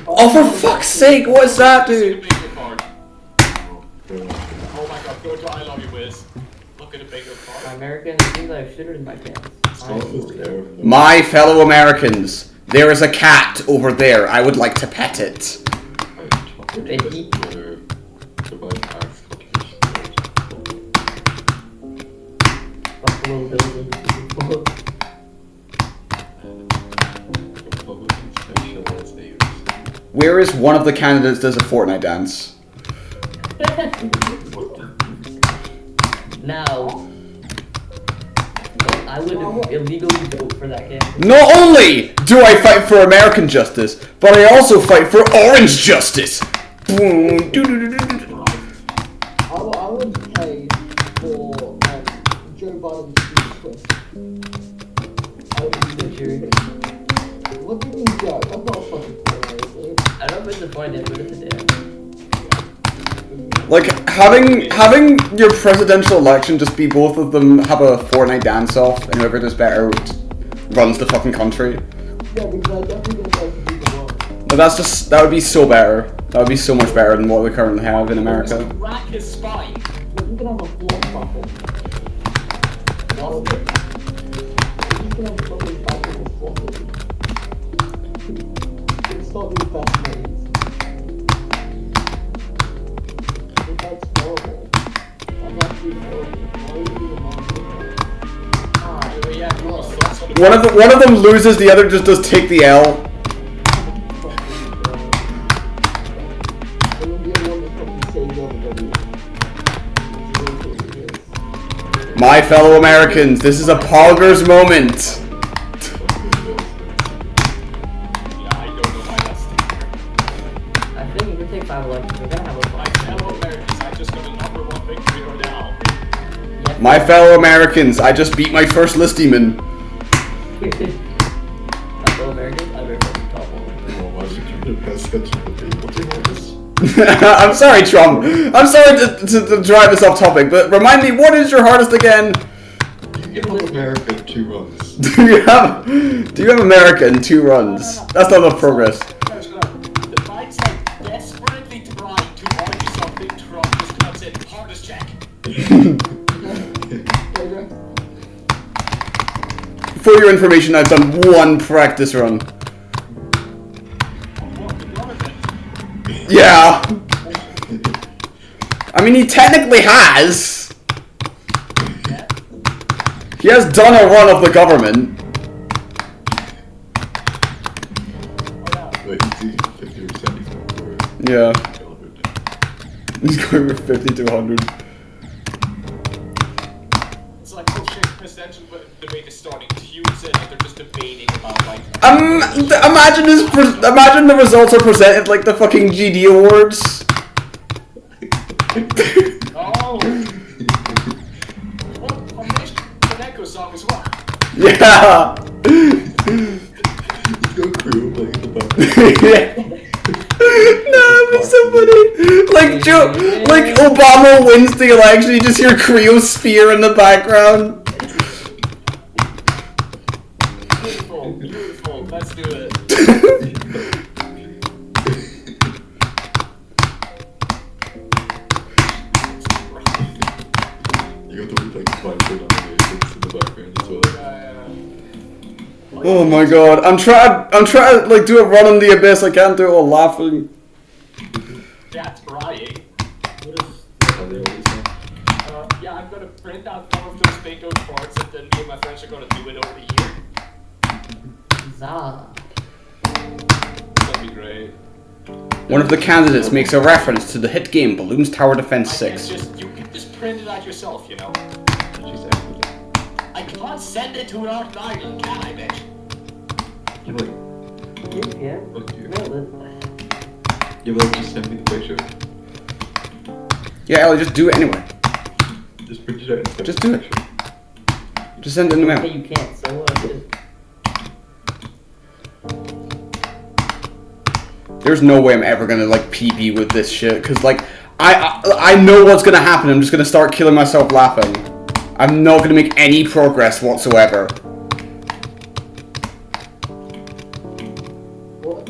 Oh, for fuck's sake, what's that, dude? Oh my god, go to I love you, Wiz. Look at the bingo card. American, it seems like shitter in my pants. My fellow Americans, there is a cat over there. I would like to pet it. Where is one of the candidates does a Fortnite dance? Now, I would illegally vote for that candidate. Not only do I fight for American justice, but I also fight for orange justice. Boom. I would pay for Joe Biden's speech. I would be cheering. What do you mean, Joe? I'm not fucking playing. I don't know if it's a point, but it's a dance. Like having your presidential election just be both of them have a Fortnite dance off, and whoever does better runs the fucking country. Yeah, because I definitely gonna try to do the world. But that would be so better. That would be so much better than what we currently have in America. Rack his spine. But you can have a floor puppet. All of it. You can have fucking puppet with floor puppet. It's not really fascinating. That's horrible. I'm actually horrible. Why would you even want to One of them loses, the other just does take the L. My fellow Americans, this is a Poggers moment. Yeah, I don't know why that's there. I think we take 5 elections. We're gonna have a My fellow Americans, I just got a #1 victory right now. My fellow Americans, I just beat my first listyman. My fellow Americans, I very fucking top I'm sorry, Trump. I'm sorry to drive this off topic, but remind me, what is your hardest again? You give America 2 runs. Do you have America in 2 runs? That's not enough progress. The Bites are desperately trying to argue something. Trump just comes in, hardest check. For your information, I've done 1 practice run. Yeah. I mean, he technically has. He has done a run of the government. Wait, he's 50 or 70 Yeah. He's going with 50 to 100. It's like, oh shit, presidential debate is starting Tuesday, and they're just debating about like. Imagine the results are presented like the fucking GD awards. Oh. Well, an echo song as well. Yeah. He's got crew playing in the background. Yeah. No, that'd be so funny. Like Obama wins the election, you just hear Cryosphere in the background. Beautiful, beautiful. Let's do it. You got the like banter animations in the background as well. Oh my god, I'm trying to like do a run in the abyss. I can't do it while laughing. That's right. Yeah, I'm gonna print out some of those bingo cards, and then me and my friends are gonna do it over the year. Zah. That'd be great. One of the candidates makes a reference to the hit game Balloons Tower Defense 6. You can just print it out yourself, you know. She's actually I can't send it to an art island, can I, bitch? you're like, Yeah. fuck you. Nailed it. You're like, just send me the picture. Yeah, Ellie, just do it anyway. Just print it out and send Just me do the it. picture. Just send it in the Okay, mail. you can't, so what? There's no way I'm ever gonna like PB with this shit, cause like I know what's gonna happen. I'm just gonna start killing myself laughing. I'm not gonna make any progress whatsoever. What?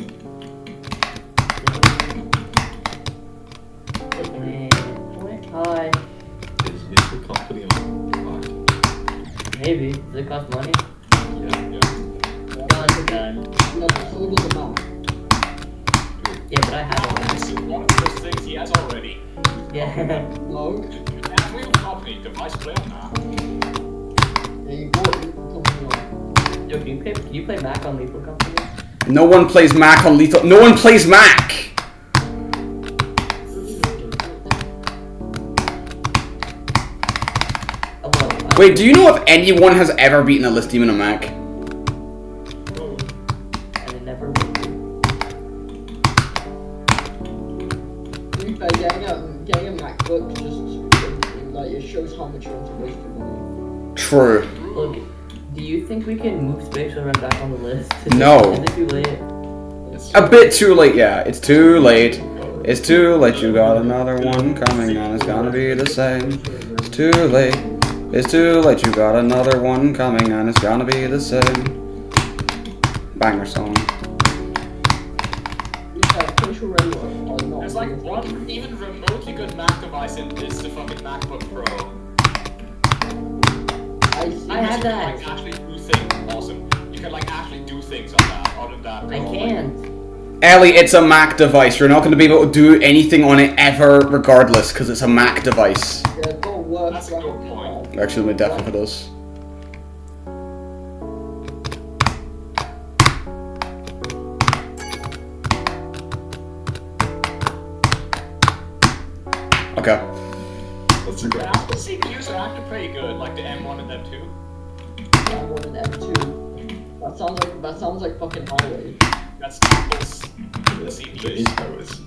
Maybe. Does it cost money? Yeah. Gone to gun. No, so does the map. Yeah, but I have This is one of those things he has already. it. Yeah. No. And we will company, device player now. Yeah, you bought it from company. Yo, can you play Mac on Lethal Company? No one plays Mac on Lethal. No one plays Mac! Wait, do you know if anyone has ever beaten a list demon on Mac? And it never will be. To be fair, getting a MacBook just like it shows how much you're into wasting money. True. Look, do you think we can move space and run back on the list? No. Is it too late? A bit too late, yeah. It's too late. It's too late. You got another one coming and it's gonna be the same. It's too late. It's too late. You got another one coming and it's gonna be the same. Banger song. There's like one even remotely good Mac device in this, the fucking MacBook Pro. I had that. Like actually do things. Awesome. You can like actually do things on that. Other than that, I can't. Ellie, it's a Mac device. You're not going to be able to do anything on it ever, regardless, because it's a Mac device. Yeah, it's got worse. That's a good point. Actually, let me definitely for this. Okay. That's a good. Yeah, the CPUs are actually pretty good, like the M1 and M2. M1 and M2. That sounds like fucking highway. That's Apple's the The CPUs. E-powers.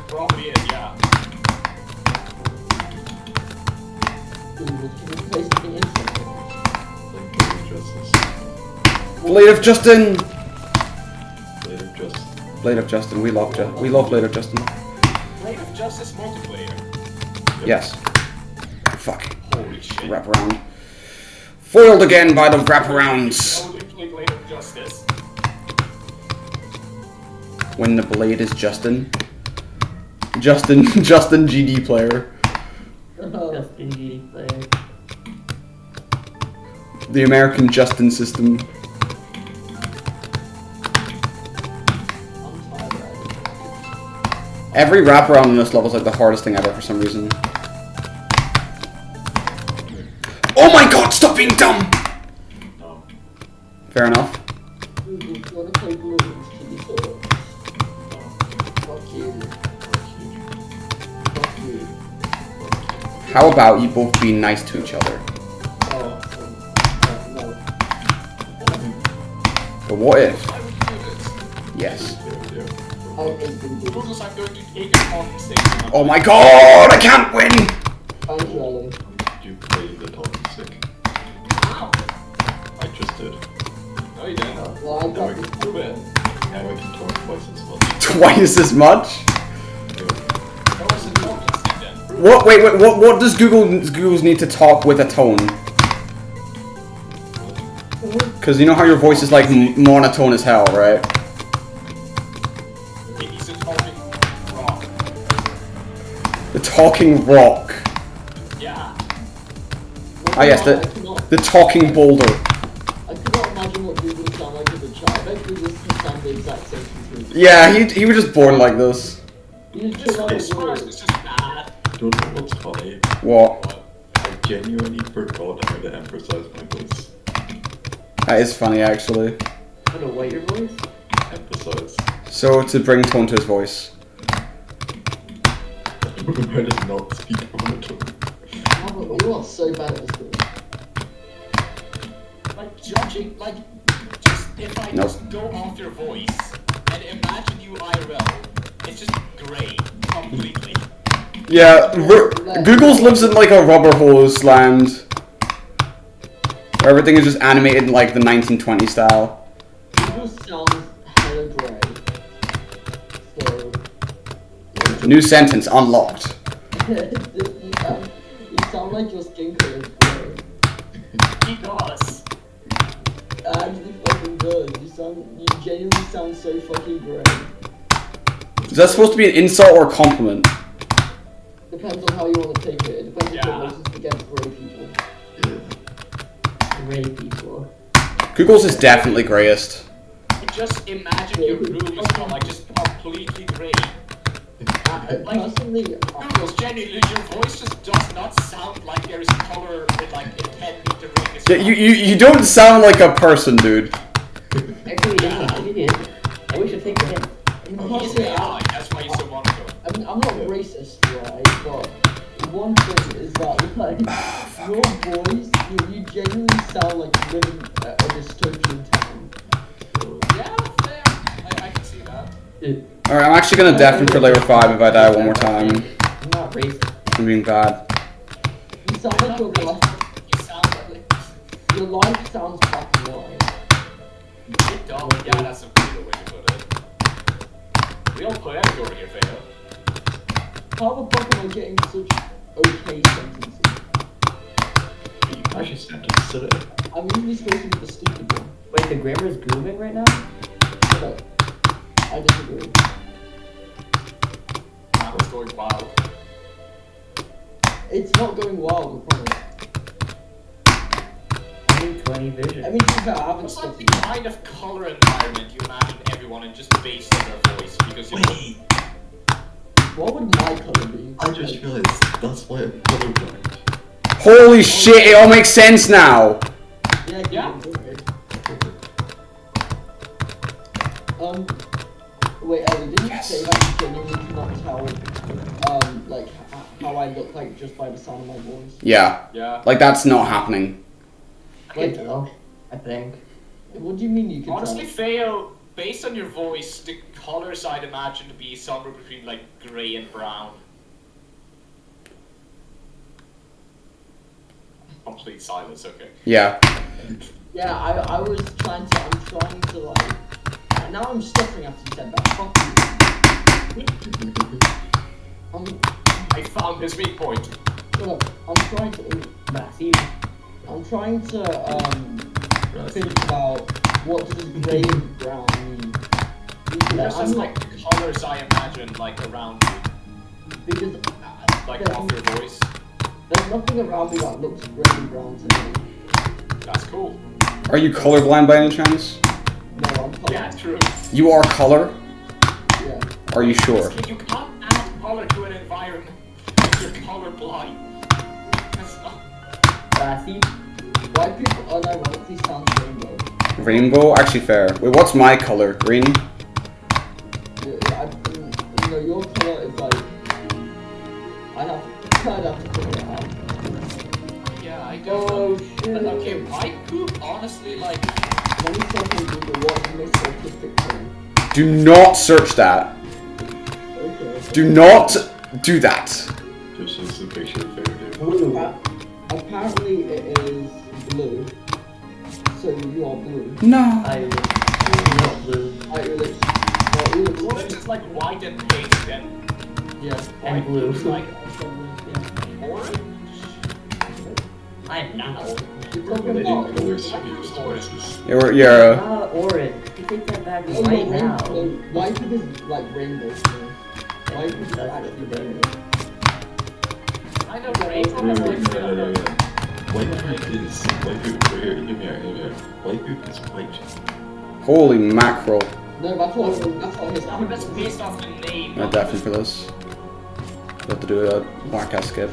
Probably is, yeah. Can you play something instant? Like Blade of Justice. Blade of Justin! Blade of Justice. Blade of Justin. We love Blade of Justin. Blade of Justice multiplayer. Yes. Fuck. Holy shit. Wraparound. Foiled again by the wraparounds. Totally play Blade of Justice. When the blade is Justin. Justin GD player. Justin G player. The American Justin system. Every wraparound in this level is like the hardest thing ever for some reason. Oh my god, stop being dumb! No. Fair enough. Dude, you wanna play Blues? Can you sort of? Fuck you. Fuck you. How about you both be nice to each other? Oh, no. But what if? I would do this. Yes. Yeah. I hate Blues. Because I'm going to take a talking stick. Oh my god, I can't win! Thank you, Ellie. You play the talking stick. Ow! I just did. No, you didn't. Well, I Now got I this can, Prove it. now I can talk twice as much. Twice as much? That was a talking stick then. What? Wait, what does Google's need to talk with a tone? Because you know how your voice is like monotone as hell, right? He's a talking rock. The talking rock. Yeah. Ah yes, the talking boulder. I could not imagine what Google would sound like as a child. I bet Google would sound the exact same as me. Yeah, he was just born like this. You just This chill out this the first word. is just bad. Don't know what's funny. What? I genuinely forgot how to emphasize my voice. That is funny actually. I don't know what your voice? Emphasize. So to bring tone to his voice. How to not speak monotone. Oh, you are so bad at this game. Like judging, like just if I Nope. just go off your voice and imagine you IRL, it's just great completely. Yeah, Google's lives in like a rubber hose land. Where everything is just animated in like the 1920 style. Google sounds hella grey. So, New sentence unlocked. you sound like your skin color is grey. He does. It actually fucking does. You genuinely sound so fucking grey. Is that supposed to be an insult or a compliment? Depends on how you want to take it. It depends if Yeah. you're racist against grey people. gray people. Google's is definitely greyest. Just imagine your room is not like just completely grey. Personally, Google's genuinely, your voice just does not sound like there is color in like a 10-meter radius. Yeah, you don't sound like a person, dude. Actually, yeah, you did. I wish I take the hint. He's AI, that's why he's so wonderful. I mean, I'm not racist, right? But one thing is that, like, your voice, you genuinely sound like you're living a dystopian town. Yeah, fair. I can see that. Alright, I'm actually gonna deafen for layer 5 if I die one more time. I'm not racist. I'm being bad. You sound like your life, You sound like your life sounds black and white. it does. Yeah, that's a good way to put it. Real poetic over here, Feo. How the fuck am I getting such okay sentences? I should sentence today. I'm usually supposed to be the stupid one. Wait, the grammar's grooving right now? But I disagree. That was going wild. It's not going wild, I promise. 20 vision. I mean, to be fair, I haven't What's like studied. the kind of color environment you imagine everyone in just based on their voice? Because you know, Wait, What would my color be? I just realized that's why I'm colorblind. Holy shit, it all makes sense now! Yeah. Okay. Wait, Ellie, did you say that you genuinely cannot tell, like, how I look like just by the sound of my voice? Yeah. yeah. Like, that's not happening. I can tell, I think. What do you mean you can Honestly, tell? Feo, based on your voice, the colors I'd imagine to be somewhere between like grey and brown. Complete silence. Okay. Yeah. Yeah, I was trying to, I'm trying to, like, now I'm stuttering after you said that. Fuck you. I found his weak point. Shut up. I'm trying to, I'm trying to, think about what does grey and brown mean. Because That's I'm just not, like the colors I imagine like around you, because like there's, off your voice. there's nothing around me that looks grey and brown to me. That's cool. Are you colorblind by any chance? No, I'm color. Yeah, true. You are color? Yeah. Are you sure? You can't add color to an environment if you're colorblind. That's not. White people unironically sound rainbow. Rainbow? Actually fair. Wait, what's my color? Green? You know, your color is like, I'd have to figure it out. Yeah, I don't Oh know. shit. Okay, white poop, honestly, like. Let me search on Google what is the most autistic thing. Do not search that. Okay. Do not do that. Just as a picture of favorite. Blue. Apparently it is blue. So you are blue. No. I'm not blue. What if it's like white and pink then? Yeah. And White blue. is like Yeah. orange? I'm not. You're talking Relating about colors to people's voices. You're Not orange. You take that back Oh, right no, now. no, white people is like rainbow to me. White people is actually rainbow. I know rainbow No, is no, like. no, no, no. White poop is white poop. Here, hear me out. White poop is white. holy mackerel. No, that's what his That's based off the name. I'm definitely for this. We have to do a whack ass skip.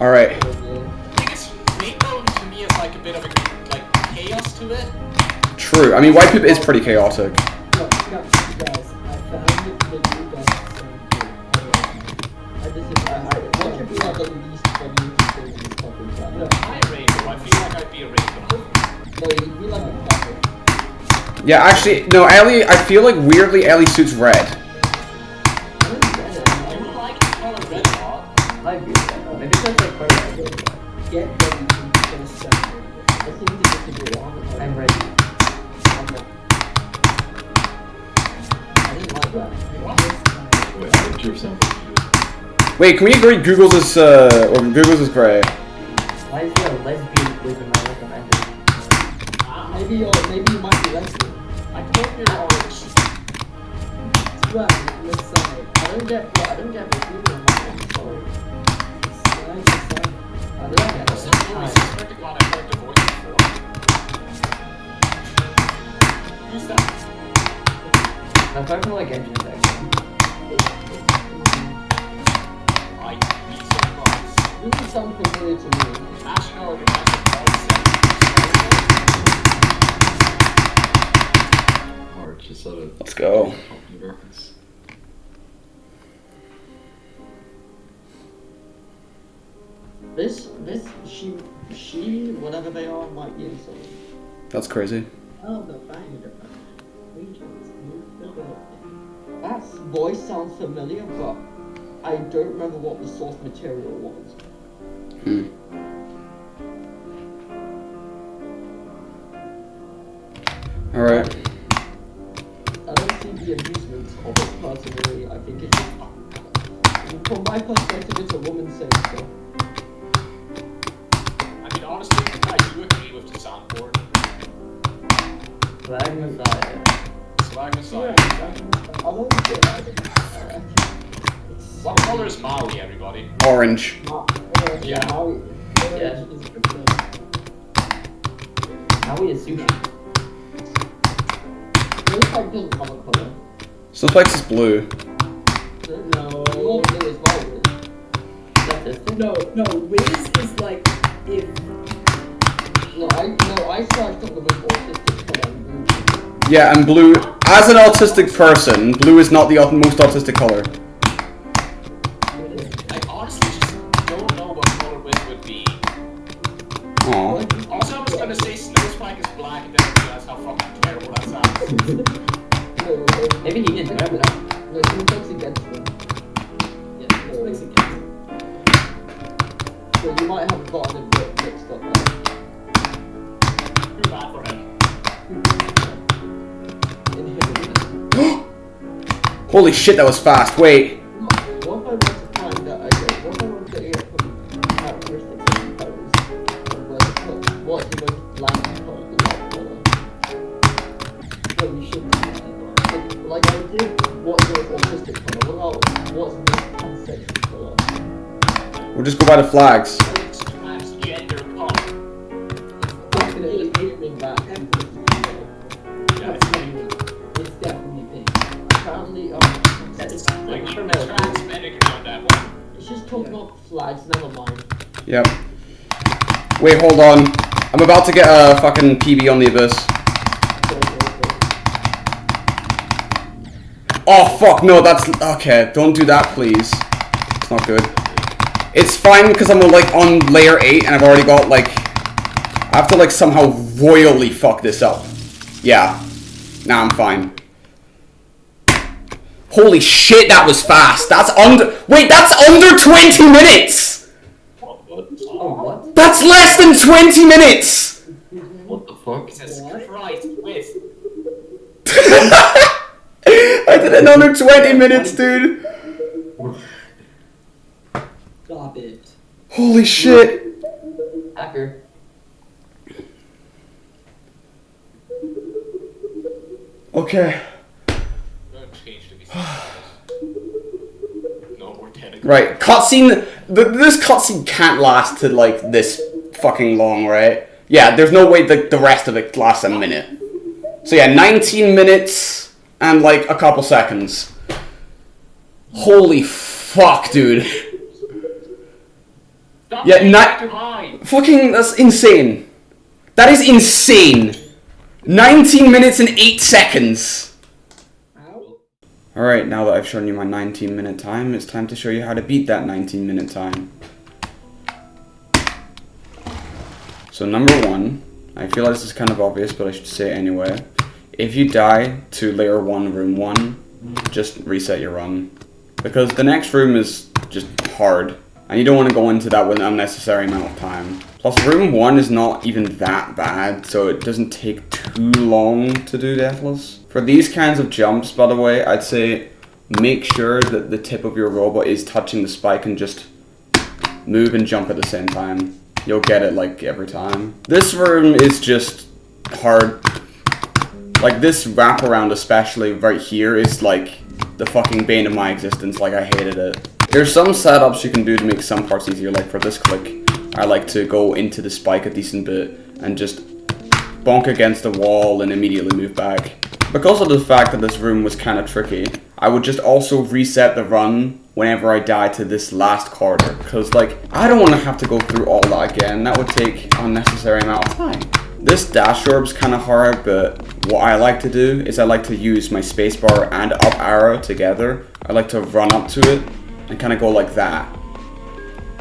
Alright. Because rainbow to me is like a bit of a like chaos to it. True. I mean, white poop is pretty chaotic. Look, guys, I found the new best what should be like the least funny thing in this fucking chat? No, I'm rainbow. I feel like I'd be a rainbow. you'd be like a pepper. Yeah, actually, no, Ellie, I feel like weirdly Ellie suits red. I don't get it. Do you like the color red a lot? I agree with that. Maybe it's like part of Get ready to get a second. I think to disagree. I'm ready. I'm not. I didn't like that. Wait, I drew something. Wait, can we agree Google's is, or Google's is gray? Why is there a lesbian quiz in my recommended? Maybe you might be lesbian. I Don't be orange. Right, let's say. I don't get the feeling on that one, sorry. I don't get This is it. always suspected one I've heard the voice before. Who's that? I'm starting to like engine section. I need some rights. Really sound familiar to me. National Organized Voice Or just sort of Let's go. company reference. She, whatever they are, might be insane. That's crazy. Oh, the binder regions. That voice sounds familiar, but I don't remember what the source material was. Alright. I don't see the amusement of it personally. I think it's just, from my perspective, it's a woman saying stuff. I mean, honestly, I do agree with the soundboard. Flag Messiah. Swag Messiah. I don't get it. What color is Maui, everybody? Orange. Yeah. Yeah. Maui is sushi. This type doesn't have a color. Snowspikes is blue. No. Your blue is Maui. That's this thing. No, Wiz is like if No, I searched up the most autistic color in Google. Yeah, and blue, as an autistic person, blue is not the most autistic color. I honestly just don't know what color Wiz would be. Aww. Also, I was gonna say Snowspike is black, and then I realized how fucking terrible that sounds. No, Maybe he didn't remember that. no, Snowflakes against them. yeah, it makes it count. So you might have gotten a bit mixed up there. Too bad for him. Inhibited. Holy shit, that was fast. Wait. What if I want to find that again? What if I want to get characteristics of colors? What's the most bland color? The light color? No, we shouldn't do that. Like I did, what's the most autistic color? What's the most pansexual color? We'll just go by the flags. Transgender color. Definitely aiming back. Yeah, It's definitely pink. Apparently, it's like even the transmedic on that one. it's just talking about flags, never mind. Yep. Wait, hold on. I'm about to get a fucking PB on the Abyss. Oh, fuck, no, that's... Okay, don't do that, please. It's not good. It's fine, because I'm, like, on layer 8, and I've already got, like... I have to, like, somehow royally fuck this up. Yeah. Nah, I'm fine. Holy shit, that was fast. That's under... Wait, that's under 20 minutes! What? Oh, what? That's less than 20 minutes! What the fuck? Jesus Christ, Wiz. I did it in under 20 minutes, dude. Stop it. Holy shit. Hacker. Okay. Don't change to be no more technical. Right, cutscene. This cutscene can't last to like this fucking long, right? Yeah, there's no way the rest of it lasts a minute. So yeah, 19 minutes and like a couple seconds. Holy fuck, dude. Stop Yeah, being not- too high. Fucking, that's insane. That is insane. 19 minutes and 8 seconds. Ow. Alright, now that I've shown you my 19-minute time, it's time to show you how to beat that 19-minute time. So number 1, I feel like this is kind of obvious, but I should say it anyway. If you die to layer 1, room 1, just reset your run. Because the next room is just hard, and you don't want to go into that with an unnecessary amount of time. Plus, room 1 is not even that bad, so it doesn't take too long to do deathless. For these kinds of jumps, by the way, I'd say make sure that the tip of your robot is touching the spike and just move and jump at the same time. You'll get it like every time. This room is just hard. Like this wraparound, especially right here, is like the fucking bane of my existence. Like I hated it. There's some setups you can do to make some parts easier. Like for this click, I like to go into the spike a decent bit and just bonk against the wall and immediately move back. Because of the fact that this room was kind of tricky, I would just also reset the run whenever I die to this last corridor. Because like, I don't want to have to go through all that again. That would take an unnecessary amount of time. This dash orb's kind of hard, but what I like to do is I like to use my spacebar and up arrow together. I like to run up to it and kind of go like that.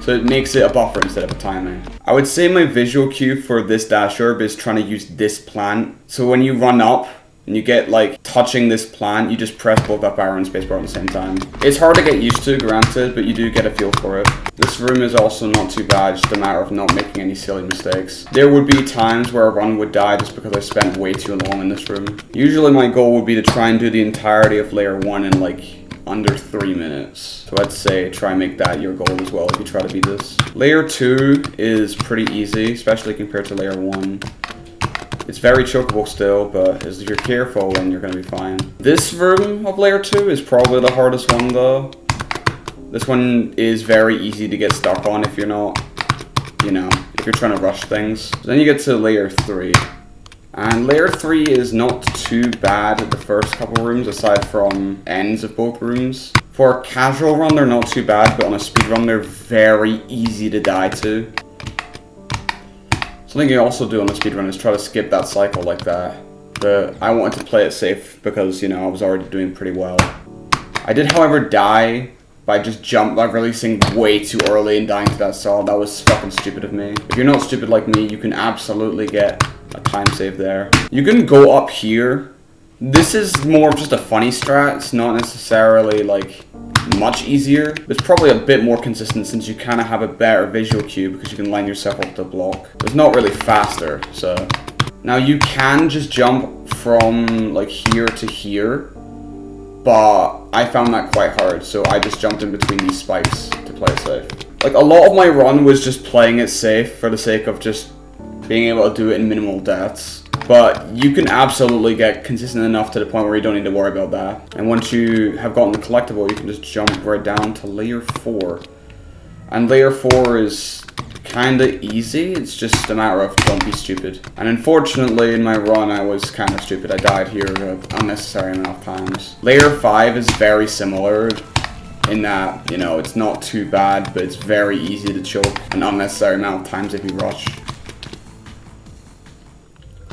So it makes it a buffer instead of a timer. I would say my visual cue for this dash orb is trying to use this plant. So when you run up and you get like touching this plant, you just press both up arrow and spacebar at the same time. It's hard to get used to, granted, but you do get a feel for it. This room is also not too bad, just a matter of not making any silly mistakes. There would be times where a run would die just because I spent way too long in this room. Usually my goal would be to try and do the entirety of layer 1 in like under 3 minutes. So I'd say try and make that your goal as well if you try to beat this. Layer 2 is pretty easy, especially compared to layer 1. It's very chokeable still, but if you're careful, then you're going to be fine. This room of layer 2 is probably the hardest one though. This one is very easy to get stuck on if you're not, you know, if you're trying to rush things. So then you get to layer 3. And layer 3 is not too bad at the first couple rooms, aside from ends of both rooms. For a casual run, they're not too bad, but on a speed run, they're very easy to die to. Something you also do on a speedrun is try to skip that cycle like that. But I wanted to play it safe because, you know, I was already doing pretty well. I did, however, die by just releasing way too early and dying to that saw. That was fucking stupid of me. If you're not stupid like me, you can absolutely get a time save there. You can go up here. This is more of just a funny strat. It's not necessarily like much easier. It's probably a bit more consistent since you kind of have a better visual cue because you can line yourself up to block. It's not really faster, so. Now you can just jump from like here to here, but I found that quite hard, so I just jumped in between these spikes to play it safe. Like a lot of my run was just playing it safe for the sake of just being able to do it in minimal deaths. But you can absolutely get consistent enough to the point where you don't need to worry about that. And once you have gotten the collectible, you can just jump right down to layer 4. And layer 4 is kinda easy, it's just a matter of don't be stupid. And unfortunately in my run I was kinda stupid. I died here an unnecessary amount of times. Layer 5 is very similar in that, you know, it's not too bad, but it's very easy to choke an unnecessary amount of times if you rush.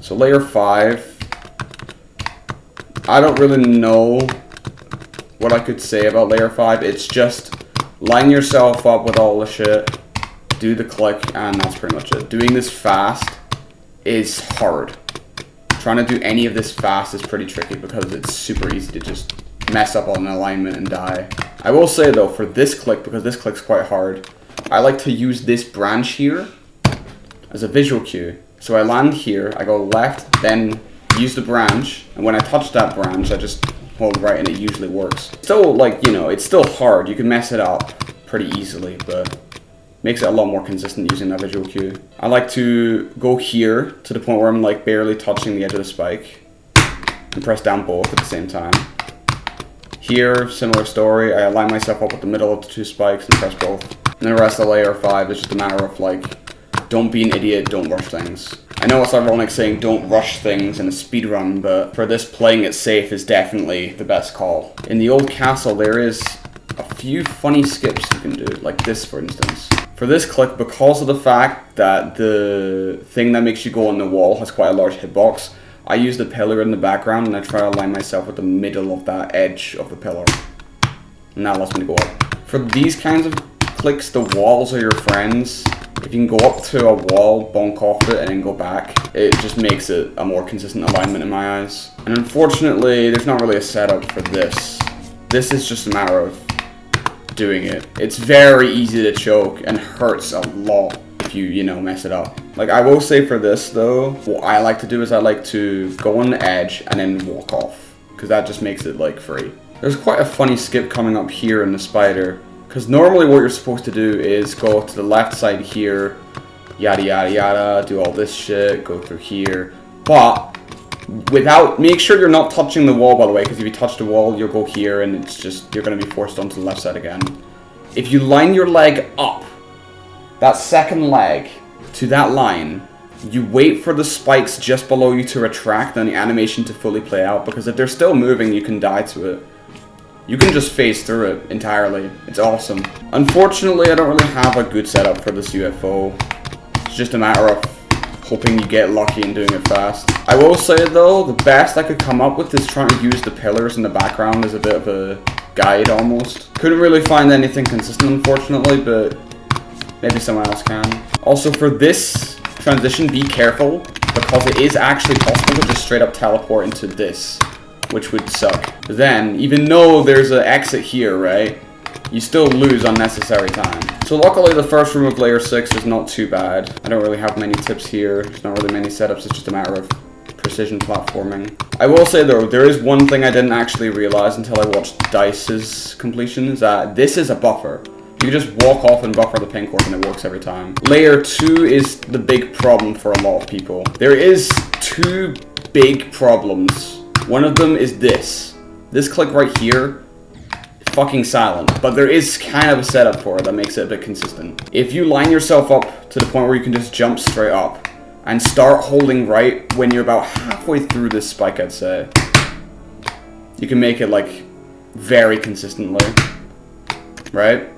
So layer 5, I don't really know what I could say about layer 5. It's just line yourself up with all the shit, do the click, and that's pretty much it. Doing this fast is hard. Trying to do any of this fast is pretty tricky because it's super easy to just mess up on an alignment and die. I will say though, for this click, because this click's quite hard, I like to use this branch here as a visual cue. So I land here, I go left, then use the branch, and when I touch that branch, I just hold right and it usually works. Still, like, you know, it's still hard. You can mess it up pretty easily, but makes it a lot more consistent using that visual cue. I like to go here to the point where I'm like barely touching the edge of the spike and press down both at the same time. Here, similar story, I align myself up with the middle of the 2 spikes and press both. And then the rest of layer 5 is just a matter of like, don't be an idiot, don't rush things. I know it's ironic saying don't rush things in a speedrun, but for this, playing it safe is definitely the best call. In the old castle, there is a few funny skips you can do, like this for instance. For this click, because of the fact that the thing that makes you go on the wall has quite a large hitbox, I use the pillar in the background and I try to align myself with the middle of that edge of the pillar. And that allows me to go up. For these kinds of clicks, the walls are your friends. If you can go up to a wall, bonk off it, and then go back, it just makes it a more consistent alignment in my eyes. And unfortunately, there's not really a setup for this. This is just a matter of doing it. It's very easy to choke and hurts a lot if you know, mess it up. Like, I will say for this, though, what I like to do is I like to go on the edge and then walk off, because that just makes it, like, free. There's quite a funny skip coming up here in the spider. Because normally what you're supposed to do is go to the left side here, yada yada yada, do all this shit, go through here. But make sure you're not touching the wall, by the way, because if you touch the wall, you'll go here, and it's just, you're going to be forced onto the left side again. If you line your leg up, that second leg, to that line, you wait for the spikes just below you to retract and the animation to fully play out, because if they're still moving, you can die to it. You can just phase through it entirely. It's awesome. Unfortunately, I don't really have a good setup for this UFO. It's just a matter of hoping you get lucky and doing it fast. I will say though, the best I could come up with is trying to use the pillars in the background as a bit of a guide almost. Couldn't really find anything consistent unfortunately, but maybe someone else can. Also for this transition, be careful, because it is actually possible to just straight up teleport into this, which would suck. But then, even though there's an exit here, right, you still lose unnecessary time. So luckily the first room of layer 6 is not too bad. I don't really have many tips here. There's not really many setups, it's just a matter of precision platforming. I will say though, there is one thing I didn't actually realize until I watched Dice's completion, is that this is a buffer. You just walk off and buffer the pin cord and it works every time. Layer 2 is the big problem for a lot of people. There is 2 big problems. One of them is this. This click right here, fucking silent, but there is kind of a setup for it that makes it a bit consistent. If you line yourself up to the point where you can just jump straight up and start holding right when you're about halfway through this spike, I'd say, you can make it like very consistently, right?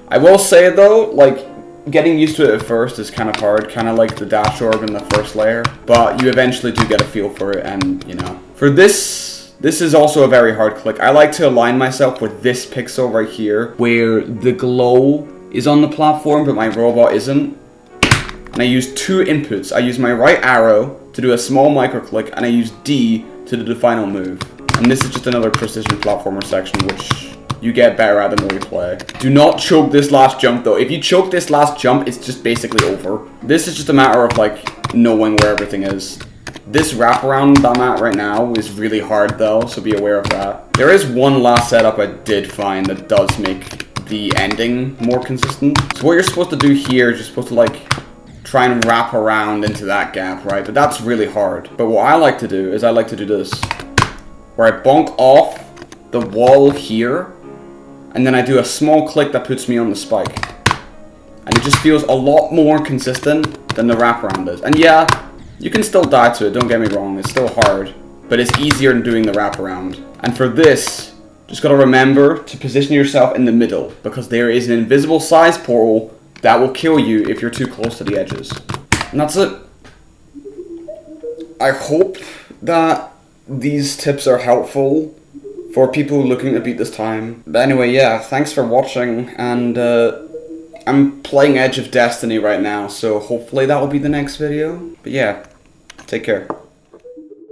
I will say though, like, getting used to it at first is kind of hard, kind of like the dash orb in the first layer, but you eventually do get a feel for it, and you know. For this is also a very hard click. I like to align myself with this pixel right here, where the glow is on the platform, but my robot isn't. And I use 2 inputs. I use my right arrow to do a small micro click, and I use D to do the final move. And this is just another precision platformer section, which you get better at the more you play. Do not choke this last jump though. If you choke this last jump, it's just basically over. This is just a matter of like knowing where everything is. This wraparound that I'm at right now is really hard though, so be aware of that. There is one last setup I did find that does make the ending more consistent. So what you're supposed to do here is you're supposed to like try and wrap around into that gap, right? But that's really hard. But what I like to do is I like to do this, where I bonk off the wall here, and then I do a small click that puts me on the spike. And it just feels a lot more consistent than the wraparound is. And yeah, you can still die to it, don't get me wrong, it's still hard, but it's easier than doing the wraparound. And for this, just gotta remember to position yourself in the middle, because there is an invisible size portal that will kill you if you're too close to the edges. And that's it. I hope that these tips are helpful for people looking to beat this time. But anyway, yeah, thanks for watching, and I'm playing Edge of Destiny right now, so hopefully that will be the next video. But yeah, take care.